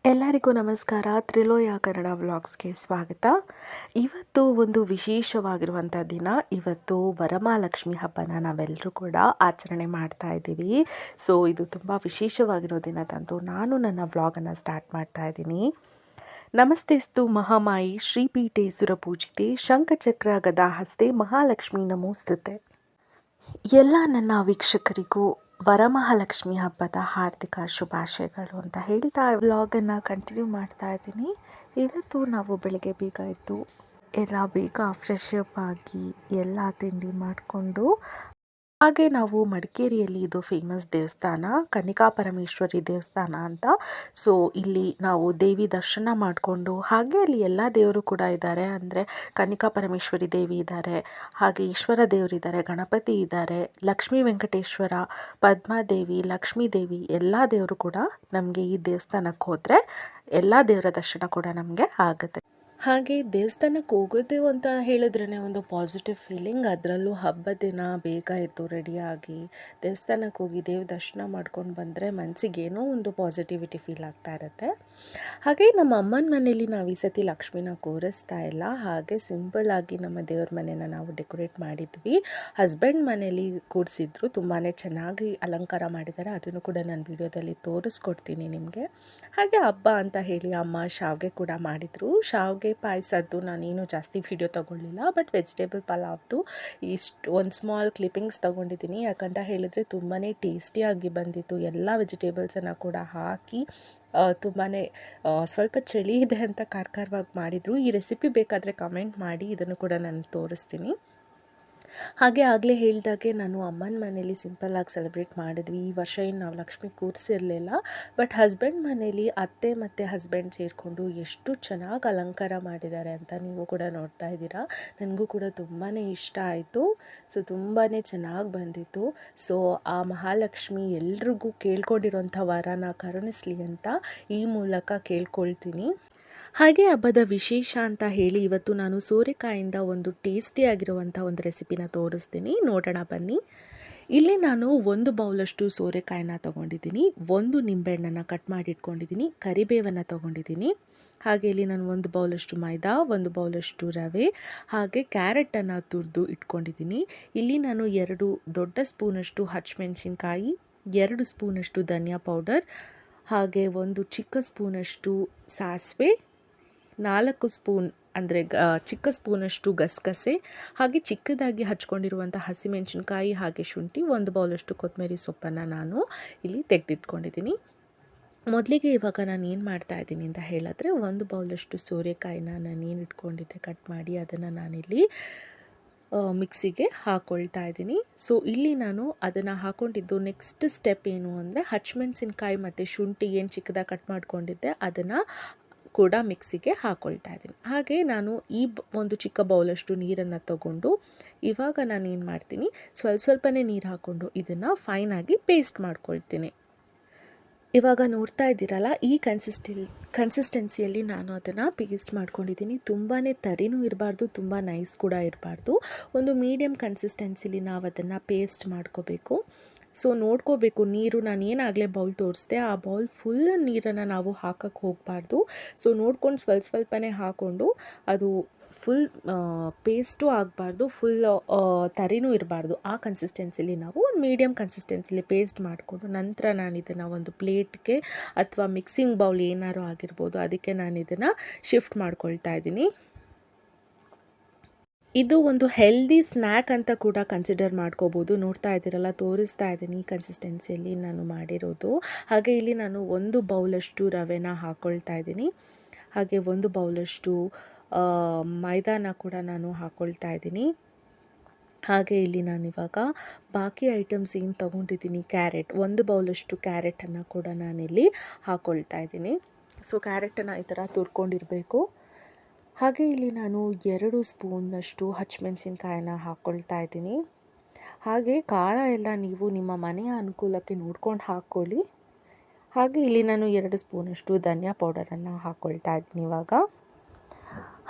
ಎಲ್ಲರಿಗೂ ನಮಸ್ಕಾರ. ತ್ರಿಲೋಯ ಕನ್ನಡ ವ್ಲಾಗ್ಸ್ಗೆ ಸ್ವಾಗತ. ಇವತ್ತು ಒಂದು ವಿಶೇಷವಾಗಿರುವಂಥ ದಿನ. ಇವತ್ತು ವರಮಹಾಲಕ್ಷ್ಮಿ ಹಬ್ಬನ ನಾವೆಲ್ಲರೂ ಕೂಡ ಆಚರಣೆ ಮಾಡ್ತಾ ಇದ್ದೀವಿ. ಸೊ ಇದು ತುಂಬ ವಿಶೇಷವಾಗಿರೋ ದಿನದಂದು ನಾನು ನನ್ನ ವ್ಲಾಗನ್ನು ಸ್ಟಾರ್ಟ್ ಮಾಡ್ತಾ ಇದ್ದೀನಿ. ನಮಸ್ತೆಸ್ತು ಮಹಾಮಾಯಿ ಶ್ರೀಪೀಠೆ ಸುರಪೂಜಿತೆ ಶಂಖಚಕ್ರ ಗದಾಹಸ್ತೆ ಮಹಾಲಕ್ಷ್ಮಿ ನಮೋಸ್ತುತೆ. ಎಲ್ಲ ನನ್ನ ವೀಕ್ಷಕರಿಗೂ ವರಮಹಾಲಕ್ಷ್ಮಿ ಹಬ್ಬದ ಹಾರ್ದಿಕ ಶುಭಾಶಯಗಳು ಅಂತ ಹೇಳ್ತಾ ವ್ಲಾಗನ್ನು ಕಂಟಿನ್ಯೂ ಮಾಡ್ತಾ ಇದ್ದೀನಿ. ಇವತ್ತು ನಾವು ಬೆಳಗ್ಗೆ ಬೇಗ ಎದ್ದು ಎಲ್ಲ ಬೇಗ ಫ್ರೆಶ್ ಅಪ್ ಆಗಿ ಎಲ್ಲ ತಿಂಡಿ ಮಾಡಿಕೊಂಡು ಹಾಗೆ ನಾವು ಮಡಿಕೇರಿಯಲ್ಲಿ ಇದು ಫೇಮಸ್ ದೇವಸ್ಥಾನ ಕನ್ನಿಕಾ ಪರಮೇಶ್ವರಿ ದೇವಸ್ಥಾನ ಅಂತ. ಸೊ ಇಲ್ಲಿ ನಾವು ದೇವಿ ದರ್ಶನ ಮಾಡಿಕೊಂಡು ಹಾಗೆ ಅಲ್ಲಿ ಎಲ್ಲ ದೇವರು ಕೂಡ ಇದ್ದಾರೆ. ಅಂದರೆ ಕನ್ನಿಕಾ ಪರಮೇಶ್ವರಿ ದೇವಿ ಇದ್ದಾರೆ, ಹಾಗೆ ಈಶ್ವರ ದೇವರಿದ್ದಾರೆ, ಗಣಪತಿ ಇದ್ದಾರೆ, ಲಕ್ಷ್ಮೀ ವೆಂಕಟೇಶ್ವರ, ಪದ್ಮಾದೇವಿ, ಲಕ್ಷ್ಮೀ ದೇವಿ ಎಲ್ಲ ದೇವರು ಕೂಡ ನಮಗೆ ಈ ದೇವಸ್ಥಾನಕ್ಕೆ ಹೋದರೆ ಎಲ್ಲ ದೇವರ ದರ್ಶನ ಕೂಡ ನಮಗೆ ಆಗುತ್ತೆ. ಹಾಗೆ ದೇವಸ್ಥಾನಕ್ಕೆ ಹೋಗೋದು ಅಂತ ಹೇಳಿದ್ರೇ ಒಂದು ಪಾಸಿಟಿವ್ ಫೀಲಿಂಗ್. ಅದರಲ್ಲೂ ಹಬ್ಬದ ದಿನ ಬೇಗ ಎದ್ದು ರೆಡಿಯಾಗಿ ದೇವಸ್ಥಾನಕ್ಕೆ ಹೋಗಿ ದೇವ ದರ್ಶನ ಮಾಡ್ಕೊಂಡು ಬಂದರೆ ಮನಸ್ಸಿಗೆ ಏನೋ ಒಂದು ಪಾಸಿಟಿವಿಟಿ ಫೀಲ್ ಆಗ್ತಾ ಇರುತ್ತೆ. ಹಾಗೆ ನಮ್ಮ ಅಮ್ಮನ ಮನೇಲಿ ನಾವು ಈ ಸತಿ ಲಕ್ಷ್ಮಿನ ಕೂರಿಸ್ತಾ ಇಲ್ಲ. ಹಾಗೆ ಸಿಂಪಲ್ಲಾಗಿ ನಮ್ಮ ದೇವ್ರ ಮನೇನ ನಾವು ಡೆಕೋರೇಟ್ ಮಾಡಿದ್ವಿ. ಹಸ್ಬೆಂಡ್ ಮನೇಲಿ ಕೂರಿಸಿದ್ರು, ತುಂಬಾ ಚೆನ್ನಾಗಿ ಅಲಂಕಾರ ಮಾಡಿದ್ದಾರೆ. ಅದನ್ನು ಕೂಡ ನಾನು ವಿಡಿಯೋದಲ್ಲಿ ತೋರಿಸ್ಕೊಡ್ತೀನಿ ನಿಮಗೆ. ಹಾಗೆ ಹಬ್ಬ ಅಂತ ಹೇಳಿ ಅಮ್ಮ ಶಾವಿಗೆ ಕೂಡ ಮಾಡಿದರು. ಶಾವಿಗೆ ಪಾಯಸದ್ದು ನಾನೇನು ಜಾಸ್ತಿ ವಿಡಿಯೋ ತೊಗೊಳ್ಳಿಲ್ಲ, ಬಟ್ ವೆಜಿಟೇಬಲ್ ಪಲಾವ್ದು ಇಷ್ಟು ಒಂದು ಸ್ಮಾಲ್ ಕ್ಲಿಪ್ಪಿಂಗ್ಸ್ ತೊಗೊಂಡಿದ್ದೀನಿ. ಯಾಕಂತ ಹೇಳಿದರೆ ತುಂಬಾ ಟೇಸ್ಟಿಯಾಗಿ ಬಂದಿತ್ತು. ಎಲ್ಲ ವೆಜಿಟೇಬಲ್ಸನ್ನು ಕೂಡ ಹಾಕಿ ತುಂಬಾ ಸ್ವಲ್ಪ ಚಳಿ ಇದೆ ಅಂತ ಖಾರವಾಗಿ ಮಾಡಿದರು. ಈ ರೆಸಿಪಿ ಬೇಕಾದರೆ ಕಮೆಂಟ್ ಮಾಡಿ, ಇದನ್ನು ಕೂಡ ನಾನು ತೋರಿಸ್ತೀನಿ. ಹಾಗೆ ಆಗಲೇ ಹೇಳಿದಾಗೆ ನಾನು ಅಮ್ಮನ ಮನೇಲಿ ಸಿಂಪಲ್ಲಾಗಿ ಸೆಲೆಬ್ರೇಟ್ ಮಾಡಿದ್ವಿ. ಈ ವರ್ಷ ಏನು ನಾವು ಲಕ್ಷ್ಮಿ ಕೂರಿಸಿರಲಿಲ್ಲ, ಬಟ್ ಹಸ್ಬೆಂಡ್ ಮನೇಲಿ ಅತ್ತೆ ಮತ್ತು ಹಸ್ಬೆಂಡ್ ಸೇರಿಕೊಂಡು ಎಷ್ಟು ಚೆನ್ನಾಗಿ ಅಲಂಕಾರ ಮಾಡಿದ್ದಾರೆ ಅಂತ ನೀವು ಕೂಡ ನೋಡ್ತಾ ಇದ್ದೀರಾ. ನನಗೂ ಕೂಡ ತುಂಬಾ ಇಷ್ಟ ಆಯಿತು. ಸೊ ತುಂಬಾ ಚೆನ್ನಾಗಿ ಬಂದಿತ್ತು. ಸೊ ಆ ಮಹಾಲಕ್ಷ್ಮಿ ಎಲ್ರಿಗೂ ಕೇಳ್ಕೊಂಡಿರೋಂಥ ವರನ ಕರುಣಿಸ್ಲಿ ಅಂತ ಈ ಮೂಲಕ ಕೇಳ್ಕೊಳ್ತೀನಿ. ಹಾಗೆ ಹಬ್ಬದ ವಿಶೇಷ ಅಂತ ಹೇಳಿ ಇವತ್ತು ನಾನು ಸೋರೆಕಾಯಿಂದ ಒಂದು ಟೇಸ್ಟಿಯಾಗಿರುವಂಥ ಒಂದು ರೆಸಿಪಿನ ತೋರಿಸ್ತೀನಿ, ನೋಡೋಣ ಬನ್ನಿ. ಇಲ್ಲಿ ನಾನು 1 ಬೌಲಷ್ಟು ಸೋರೆಕಾಯಿನ ತೊಗೊಂಡಿದ್ದೀನಿ, 1 ನಿಂಬೆಹಣ್ಣನ್ನು ಕಟ್ ಮಾಡಿ ಇಟ್ಕೊಂಡಿದ್ದೀನಿ, ಕರಿಬೇವನ್ನು ತೊಗೊಂಡಿದ್ದೀನಿ. ಹಾಗೆ ಇಲ್ಲಿ ನಾನು 1 ಬೌಲಷ್ಟು ಮೈದಾ, 1 ಬೌಲಷ್ಟು ರವೆ, ಹಾಗೆ ಕ್ಯಾರೆಟನ್ನು ತುರಿದು ಇಟ್ಕೊಂಡಿದ್ದೀನಿ. ಇಲ್ಲಿ ನಾನು 2 ದೊಡ್ಡ ಸ್ಪೂನಷ್ಟು ಹಸಿಮೆಣಸಿನ್ಕಾಯಿ, 2 ಸ್ಪೂನಷ್ಟು ಧನಿಯಾ ಪೌಡರ್, ಹಾಗೆ 1 ಚಿಕ್ಕ ಸ್ಪೂನಷ್ಟು ಸಾಸಿವೆ, 4 ಸ್ಪೂನ್ ಅಂದರೆ ಚಿಕ್ಕ ಸ್ಪೂನಷ್ಟು ಗಸಗಸೆ, ಹಾಗೆ ಚಿಕ್ಕದಾಗಿ ಹಚ್ಕೊಂಡಿರುವಂಥ ಹಸಿಮೆಣಸಿನ್ಕಾಯಿ, ಹಾಗೆ ಶುಂಠಿ, 1 ಬೌಲಷ್ಟು ಕೊತ್ತಂಬರಿ ಸೊಪ್ಪನ್ನು ನಾನು ಇಲ್ಲಿ ತೆಗೆದಿಟ್ಕೊಂಡಿದ್ದೀನಿ. ಮೊದಲಿಗೆ ಇವಾಗ ನಾನು ಏನು ಮಾಡ್ತಾಯಿದ್ದೀನಿ ಅಂತ ಹೇಳಿದ್ರೆ, 1 ಬೌಲಷ್ಟು ಸೋರೆಕಾಯಿನ ನಾನು ಏನು ಇಟ್ಕೊಂಡಿದ್ದೆ ಕಟ್ ಮಾಡಿ ಅದನ್ನು ನಾನಿಲ್ಲಿ ಮಿಕ್ಸಿಗೆ ಹಾಕ್ಕೊಳ್ತಾ ಇದ್ದೀನಿ. ಸೊ ಇಲ್ಲಿ ನಾನು ಅದನ್ನು ಹಾಕ್ಕೊಂಡಿದ್ದು ನೆಕ್ಸ್ಟ್ ಸ್ಟೆಪ್ ಏನು ಅಂದರೆ ಹಸಿಮೆಣಸಿನ್ಕಾಯಿ ಮತ್ತು ಶುಂಠಿ ಏನು ಚಿಕ್ಕದಾಗಿ ಕಟ್ ಮಾಡ್ಕೊಂಡಿದ್ದೆ ಅದನ್ನು ಕೂಡ ಮಿಕ್ಸಿಗೆ ಹಾಕ್ಕೊಳ್ತಾ ಇದ್ದೀನಿ. ಹಾಗೆ ನಾನು ಈ ಒಂದು ಚಿಕ್ಕ ಬೌಲಷ್ಟು ನೀರನ್ನು ತಗೊಂಡು ಇವಾಗ ನಾನು ಏನು ಮಾಡ್ತೀನಿ, ಸ್ವಲ್ಪನೇ ನೀರು ಹಾಕ್ಕೊಂಡು ಇದನ್ನು ಫೈನಾಗಿ ಪೇಸ್ಟ್ ಮಾಡ್ಕೊಳ್ತೀನಿ. ಇವಾಗ ನೋಡ್ತಾ ಇದ್ದೀರಲ್ಲ, ಈ ಕನ್ಸಿಸ್ಟೆನ್ಸಿಯಲ್ಲಿ ನಾನು ಅದನ್ನು ಪೇಸ್ಟ್ ಮಾಡ್ಕೊಂಡಿದ್ದೀನಿ. ತುಂಬಾ ತರಿನೂ ಇರಬಾರ್ದು, ತುಂಬ ನೈಸ್ ಕೂಡ ಇರಬಾರ್ದು. ಒಂದು ಮೀಡಿಯಮ್ ಕನ್ಸಿಸ್ಟೆನ್ಸಿಲಿ ನಾವು ಅದನ್ನು ಪೇಸ್ಟ್ ಮಾಡ್ಕೋಬೇಕು. ಸೊ ನೋಡ್ಕೋಬೇಕು ನೀರು, ನಾನು ಏನಾಗಲೇ ಬೌಲ್ ತೋರಿಸ್ದೆ ಆ ಬೌಲ್ ಫುಲ್ ನೀರನ್ನು ನಾವು ಹಾಕಕ್ಕೆ ಹೋಗಬಾರ್ದು. ಸೊ ನೋಡ್ಕೊಂಡು ಸ್ವಲ್ಪನೇ ಹಾಕ್ಕೊಂಡು ಅದು ಫುಲ್ ಪೇಸ್ಟು ಆಗಬಾರ್ದು, ಫುಲ್ ತರಿನೂ ಇರಬಾರ್ದು. ಆ ಕನ್ಸಿಸ್ಟೆನ್ಸಿಲಿ ನಾವು ಒಂದು ಮೀಡಿಯಮ್ ಕನ್ಸಿಸ್ಟೆನ್ಸಿಲಿ ಪೇಸ್ಟ್ ಮಾಡಿಕೊಂಡು ನಂತರ ನಾನು ಇದನ್ನು ಒಂದು ಪ್ಲೇಟ್ಗೆ ಅಥವಾ ಮಿಕ್ಸಿಂಗ್ ಬೌಲ್ ಏನಾರು ಆಗಿರ್ಬೋದು ಅದಕ್ಕೆ ನಾನು ಇದನ್ನು ಶಿಫ್ಟ್ ಮಾಡ್ಕೊಳ್ತಾ ಇದ್ದೀನಿ. ಇದು ಒಂದು ಹೆಲ್ದಿ ಸ್ನ್ಯಾಕ್ ಅಂತ ಕೂಡ ಕನ್ಸಿಡರ್ ಮಾಡ್ಕೋಬೋದು. ನೋಡ್ತಾ ಇದ್ದೀರಲ್ಲ, ತೋರಿಸ್ತಾ ಇದ್ದೀನಿ ಈ ಕನ್ಸಿಸ್ಟೆನ್ಸಿಯಲ್ಲಿ ನಾನು ಮಾಡಿರೋದು. ಹಾಗೆ ಇಲ್ಲಿ ನಾನು 1 ಬೌಲಷ್ಟು ರವೆನ ಹಾಕ್ಕೊಳ್ತಾ ಇದ್ದೀನಿ, ಹಾಗೆ 1 ಬೌಲಷ್ಟು ಮೈದಾನ ಕೂಡ ನಾನು ಹಾಕ್ಕೊಳ್ತಾ ಇದ್ದೀನಿ. ಹಾಗೆ ಇಲ್ಲಿ ನಾನಿವಾಗ ಬಾಕಿ ಐಟಮ್ಸ್ ಏನು ತೊಗೊಂಡಿದ್ದೀನಿ, ಕ್ಯಾರೆಟ್ 1 ಬೌಲಷ್ಟು ಕ್ಯಾರೆಟನ್ನು ಕೂಡ ನಾನಿಲ್ಲಿ ಹಾಕ್ಕೊಳ್ತಾ ಇದ್ದೀನಿ. ಸೊ ಕ್ಯಾರೆಟನ್ನು ಈ ಥರ ತುರ್ಕೊಂಡಿರಬೇಕು. ಹಾಗೆ ಇಲ್ಲಿ ನಾನು 2 ಸ್ಪೂನಷ್ಟು ಹಸಿಮೆಣಸಿನ್ಕಾಯಿನ ಹಾಕ್ಕೊಳ್ತಾ ಇದ್ದೀನಿ. ಹಾಗೆ ಖಾರ ಎಲ್ಲ ನೀವು ನಿಮ್ಮ ಮನೆಯ ಅನುಕೂಲಕ್ಕೆ ನೋಡ್ಕೊಂಡು ಹಾಕ್ಕೊಳ್ಳಿ. ಹಾಗೆ ಇಲ್ಲಿ ನಾನು 2 ಸ್ಪೂನಷ್ಟು ಧನಿಯಾ ಪೌಡರನ್ನು ಹಾಕ್ಕೊಳ್ತಾ ಇದ್ದೀನಿ ಇವಾಗ.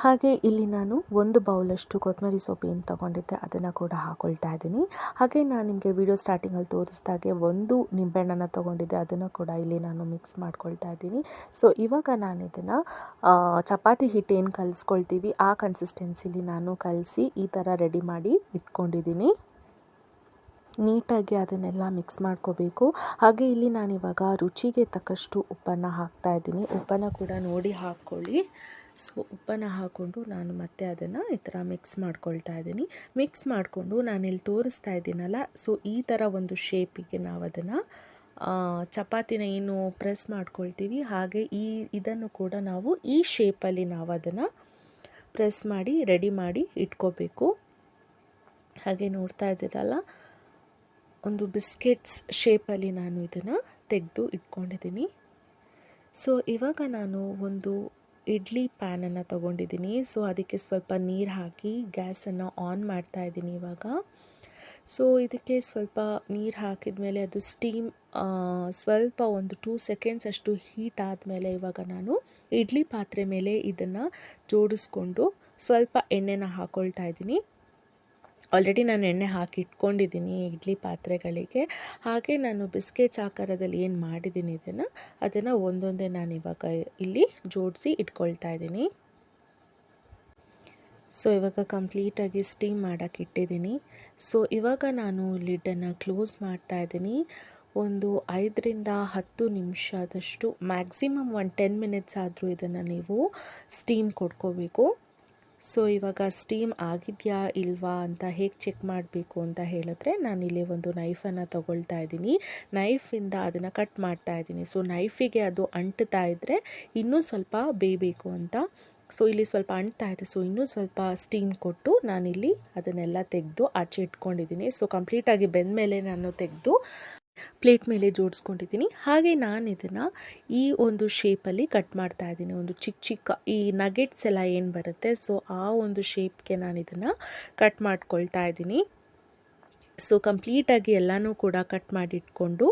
ಹಾಗೆ ಇಲ್ಲಿ ನಾನು 1 ಬೌಲಷ್ಟು ಕೊತ್ತಂಬರಿ ಸೊಪ್ಪು ಏನು ತೊಗೊಂಡಿದ್ದೆ ಅದನ್ನು ಕೂಡ ಹಾಕ್ಕೊಳ್ತಾ ಇದ್ದೀನಿ. ಹಾಗೆ ನಾನು ನಿಮಗೆ ವಿಡಿಯೋ ಸ್ಟಾರ್ಟಿಂಗಲ್ಲಿ ತೋರಿಸಿದಾಗೆ 1 ನಿಂಬೆಹಣ್ಣನ್ನು ತೊಗೊಂಡಿದ್ದೆ ಅದನ್ನು ಕೂಡ ಇಲ್ಲಿ ನಾನು ಮಿಕ್ಸ್ ಮಾಡ್ಕೊಳ್ತಾ ಇದ್ದೀನಿ. ಸೊ ಇವಾಗ ನಾನು ಇದನ್ನು ಚಪಾತಿ ಹಿಟ್ಟು ಏನು ಕಲಿಸ್ಕೊಳ್ತೀವಿ ಆ ಕನ್ಸಿಸ್ಟೆನ್ಸಿಲಿ ನಾನು ಕಲಸಿ ಈ ಥರ ರೆಡಿ ಮಾಡಿ ಇಟ್ಕೊಂಡಿದ್ದೀನಿ. ನೀಟಾಗಿ ಅದನ್ನೆಲ್ಲ ಮಿಕ್ಸ್ ಮಾಡ್ಕೋಬೇಕು. ಹಾಗೆ ಇಲ್ಲಿ ನಾನಿವಾಗ ರುಚಿಗೆ ತಕ್ಕಷ್ಟು ಉಪ್ಪನ್ನು ಹಾಕ್ತಾ ಇದ್ದೀನಿ. ಉಪ್ಪನ್ನು ಕೂಡ ನೋಡಿ ಹಾಕ್ಕೊಳ್ಳಿ. ಸೊ ಉಪ್ಪನ್ನು ಹಾಕ್ಕೊಂಡು ನಾನು ಮತ್ತೆ ಅದನ್ನು ಈ ಥರ ಮಿಕ್ಸ್ ಮಾಡ್ಕೊಳ್ತಾ ಇದ್ದೀನಿ. ಮಿಕ್ಸ್ ಮಾಡಿಕೊಂಡು ನಾನಿಲ್ಲಿ ತೋರಿಸ್ತಾ ಇದ್ದೀನಲ್ಲ, ಸೊ ಈ ಥರ ಒಂದು ಶೇಪಿಗೆ ನಾವು ಅದನ್ನು ಚಪಾತಿನ ಏನು ಪ್ರೆಸ್ ಮಾಡ್ಕೊಳ್ತೀವಿ ಹಾಗೆ ಇದನ್ನು ಕೂಡ ನಾವು ಈ ಶೇಪಲ್ಲಿ ನಾವು ಅದನ್ನು ಪ್ರೆಸ್ ಮಾಡಿ ರೆಡಿ ಮಾಡಿ ಇಟ್ಕೋಬೇಕು. ಹಾಗೆ ನೋಡ್ತಾ ಇದ್ದೀರಲ್ಲ, ಒಂದು ಬಿಸ್ಕೆಟ್ಸ್ ಶೇಪಲ್ಲಿ ನಾನು ಇದನ್ನು ತೆಗೆದು ಇಟ್ಕೊಂಡಿದ್ದೀನಿ. ಸೊ ಇವಾಗ ನಾನು ಒಂದು ಇಡ್ಲಿ ಪ್ಯಾನನ್ನು ತೊಗೊಂಡಿದ್ದೀನಿ. ಸೊ ಅದಕ್ಕೆ ಸ್ವಲ್ಪ ನೀರು ಹಾಕಿ ಗ್ಯಾಸನ್ನು ಆನ್ ಮಾಡ್ತಾ ಇದ್ದೀನಿ ಇವಾಗ. ಸೊ ಇದಕ್ಕೆ ಸ್ವಲ್ಪ ನೀರು ಹಾಕಿದ ಮೇಲೆ ಅದು ಸ್ಟೀಮ್ ಸ್ವಲ್ಪ ಒಂದು 2 ಸೆಕೆಂಡ್ಸ್ ಅಷ್ಟು ಹೀಟ್ ಆದಮೇಲೆ ಇವಾಗ ನಾನು ಇಡ್ಲಿ ಪಾತ್ರೆ ಮೇಲೆ ಇದನ್ನು ಜೋಡಿಸ್ಕೊಂಡು ಸ್ವಲ್ಪ ಎಣ್ಣೆನ ಹಾಕ್ಕೊಳ್ತಾ ಇದ್ದೀನಿ. ಆಲ್ರೆಡಿ ನಾನು ಎಣ್ಣೆ ಹಾಕಿ ಇಟ್ಕೊಂಡಿದ್ದೀನಿ ಇಡ್ಲಿ ಪಾತ್ರೆಗಳಿಗೆ. ಹಾಗೆ ನಾನು ಬಿಸ್ಕೆಟ್ಸ್ ಆಕಾರದಲ್ಲಿ ಏನು ಮಾಡಿದ್ದೀನಿ ಅದನ್ನು ಒಂದೊಂದೇ ನಾನು ಇವಾಗ ಇಲ್ಲಿ ಜೋಡಿಸಿ ಇಟ್ಕೊಳ್ತಾ ಇದ್ದೀನಿ. ಸೊ ಇವಾಗ ಕಂಪ್ಲೀಟಾಗಿ ಸ್ಟೀಮ್ ಮಾಡೋಕ್ಕೆ ಇಟ್ಟಿದ್ದೀನಿ. ಸೊ ಇವಾಗ ನಾನು ಲಿಡ್ಡನ್ನು ಕ್ಲೋಸ್ ಮಾಡ್ತಾ ಇದ್ದೀನಿ. ಒಂದು 5ರಿಂದ 10 ನಿಮಿಷದಷ್ಟು, ಮ್ಯಾಕ್ಸಿಮಮ್ ಒಂದು 10 ಮಿನಿಟ್ಸ್ ಆದರೂ ಇದನ್ನು ನೀವು ಸ್ಟೀಮ್ ಕೊಡ್ಕೋಬೇಕು. ಸೊ ಇವಾಗ ಸ್ಟೀಮ್ ಆಗಿದೆಯಾ ಇಲ್ವಾ ಅಂತ ಹೇಗೆ ಚೆಕ್ ಮಾಡಬೇಕು ಅಂತ ಹೇಳಿದ್ರೆ, ನಾನಿಲ್ಲಿ ಒಂದು ನೈಫನ್ನು ತೊಗೊಳ್ತಾ ಇದ್ದೀನಿ. ನೈಫಿಂದ ಅದನ್ನು ಕಟ್ ಮಾಡ್ತಾ ಇದ್ದೀನಿ. ಸೊ ನೈಫಿಗೆ ಅದು ಅಂಟ್ತಾ ಇದ್ದರೆ ಇನ್ನೂ ಸ್ವಲ್ಪ ಬೇಯಬೇಕು ಅಂತ. ಸೊ ಇಲ್ಲಿ ಸ್ವಲ್ಪ ಅಂಟ್ತಾ ಇದೆ. ಸೊ ಇನ್ನೂ ಸ್ವಲ್ಪ ಸ್ಟೀಮ್ ಕೊಟ್ಟು ನಾನಿಲ್ಲಿ ಅದನ್ನೆಲ್ಲ ತೆಗೆದು ಆಚೆ ಇಟ್ಕೊಂಡಿದ್ದೀನಿ. ಸೊ ಕಂಪ್ಲೀಟಾಗಿ ಬೆಂದ ಮೇಲೆ ನಾನು ತೆಗೆದು ಪ್ಲೇಟ್ ಮೇಲೆ ಜೋಡಿಸ್ಕೊಂಡಿದ್ದೀನಿ. ಹಾಗೆ ನಾನು ಇದನ್ನು ಈ ಒಂದು ಶೇಪಲ್ಲಿ ಕಟ್ ಮಾಡ್ತಾ ಇದ್ದೀನಿ. ಒಂದು ಚಿಕ್ಕ ಚಿಕ್ಕ ಈ ನಗೆಟ್ಸ್ ಎಲ್ಲ ಏನು ಬರುತ್ತೆ, ಸೊ ಆ ಒಂದು ಶೇಪ್ಗೆ ನಾನು ಇದನ್ನು ಕಟ್ ಮಾಡ್ಕೊಳ್ತಾ ಇದ್ದೀನಿ. ಸೊ ಕಂಪ್ಲೀಟಾಗಿ ಎಲ್ಲನೂ ಕೂಡ ಕಟ್ ಮಾಡಿಟ್ಕೊಂಡು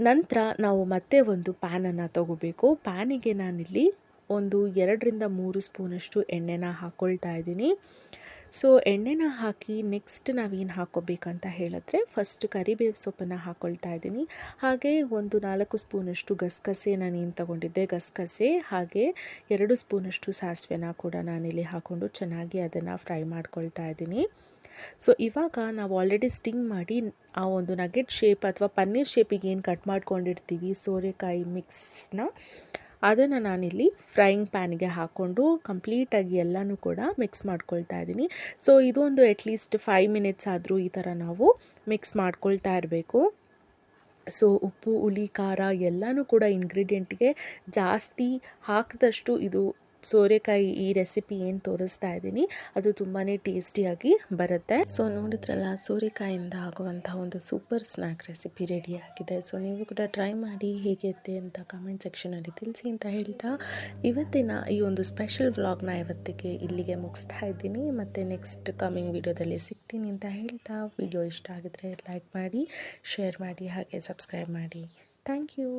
ನಂತರ ನಾವು ಮತ್ತೆ ಒಂದು ಪ್ಯಾನನ್ನು ತಗೋಬೇಕು. ಪ್ಯಾನಿಗೆ ನಾನಿಲ್ಲಿ ಒಂದು 2ರಿಂದ 3 ಸ್ಪೂನಷ್ಟು ಎಣ್ಣೆನ ಹಾಕ್ಕೊಳ್ತಾ ಇದ್ದೀನಿ. ಸೊ ಎಣ್ಣೆನ ಹಾಕಿ ನೆಕ್ಸ್ಟ್ ನಾವೇನು ಹಾಕ್ಕೋಬೇಕಂತ ಹೇಳಿದ್ರೆ, ಫಸ್ಟ್ ಕರಿಬೇವು ಸೊಪ್ಪನ್ನು ಹಾಕ್ಕೊಳ್ತಾ ಇದ್ದೀನಿ. ಹಾಗೆ ಒಂದು 4 ಸ್ಪೂನಷ್ಟು ಗಸಗಸೆ ನಾನೇನು ತೊಗೊಂಡಿದ್ದೆ ಗಸಗಸೆ, ಹಾಗೆ 2 ಸ್ಪೂನಷ್ಟು ಸಾಸಿವೆನ ಕೂಡ ನಾನಿಲ್ಲಿ ಹಾಕ್ಕೊಂಡು ಚೆನ್ನಾಗಿ ಅದನ್ನು ಫ್ರೈ ಮಾಡ್ಕೊಳ್ತಾ ಇದ್ದೀನಿ. ಸೊ ಇವಾಗ ನಾವು ಆಲ್ರೆಡಿ ಸ್ಟಿಂಗ್ ಮಾಡಿ ಆ ಒಂದು ನಗೆಟ್ ಶೇಪ್ ಅಥವಾ ಪನ್ನೀರ್ ಶೇಪಿಗೆ ಏನು ಕಟ್ ಮಾಡ್ಕೊಂಡಿರ್ತೀವಿ ಸೋರೆಕಾಯಿ ಮಿಕ್ಸ್ನ, ಅದನ್ನು ನಾನಿಲ್ಲಿ ಫ್ರೈಯಿಂಗ್ ಪ್ಯಾನಿಗೆ ಹಾಕ್ಕೊಂಡು ಕಂಪ್ಲೀಟಾಗಿ ಎಲ್ಲನೂ ಕೂಡ ಮಿಕ್ಸ್ ಮಾಡ್ಕೊಳ್ತಾ ಇದ್ದೀನಿ. ಸೊ ಇದೊಂದು ಅಟ್ಲೀಸ್ಟ್ 5 ಮಿನಿಟ್ಸ್ ಆದರೂ ಈ ಥರ ನಾವು ಮಿಕ್ಸ್ ಮಾಡ್ಕೊಳ್ತಾ ಇರಬೇಕು. ಸೊ ಉಪ್ಪು, ಹುಳಿ, ಖಾರ ಎಲ್ಲನೂ ಕೂಡ ಇಂಗ್ರೀಡಿಯೆಂಟ್ಗೆ ಜಾಸ್ತಿ ಹಾಕಿದಷ್ಟು ಇದು ಸೋರೆಕಾಯಿ ಈ ರೆಸಿಪಿ ಏನು ತೋರಿಸ್ತಾ ಇದ್ದೀನಿ ಅದು ತುಂಬಾ ಟೇಸ್ಟಿಯಾಗಿ ಬರುತ್ತೆ. ಸೊ ನೋಡಿದ್ರಲ್ಲ, ಸೋರೆಕಾಯಿಂದ ಆಗುವಂಥ ಒಂದು ಸೂಪರ್ ಸ್ನ್ಯಾಕ್ ರೆಸಿಪಿ ರೆಡಿ ಆಗಿದೆ. ಸೊ ನೀವು ಕೂಡ ಟ್ರೈ ಮಾಡಿ ಹೇಗಿರುತ್ತೆ ಅಂತ ಕಮೆಂಟ್ ಸೆಕ್ಷನಲ್ಲಿ ತಿಳಿಸಿ ಅಂತ ಹೇಳ್ತಾ ಇವತ್ತಿನ ಈ ಒಂದು ಸ್ಪೆಷಲ್ ವ್ಲಾಗ್ನ ಇವತ್ತಿಗೆ ಇಲ್ಲಿಗೆ ಮುಗಿಸ್ತಾ ಇದ್ದೀನಿ. ಮತ್ತು ನೆಕ್ಸ್ಟ್ ಕಮಿಂಗ್ ವಿಡಿಯೋದಲ್ಲಿ ಸಿಗ್ತೀನಿ ಅಂತ ಹೇಳ್ತಾ, ವಿಡಿಯೋ ಇಷ್ಟ ಆಗಿದ್ರೆ ಲೈಕ್ ಮಾಡಿ, ಶೇರ್ ಮಾಡಿ, ಹಾಗೆ ಸಬ್ಸ್ಕ್ರೈಬ್ ಮಾಡಿ. Thank you.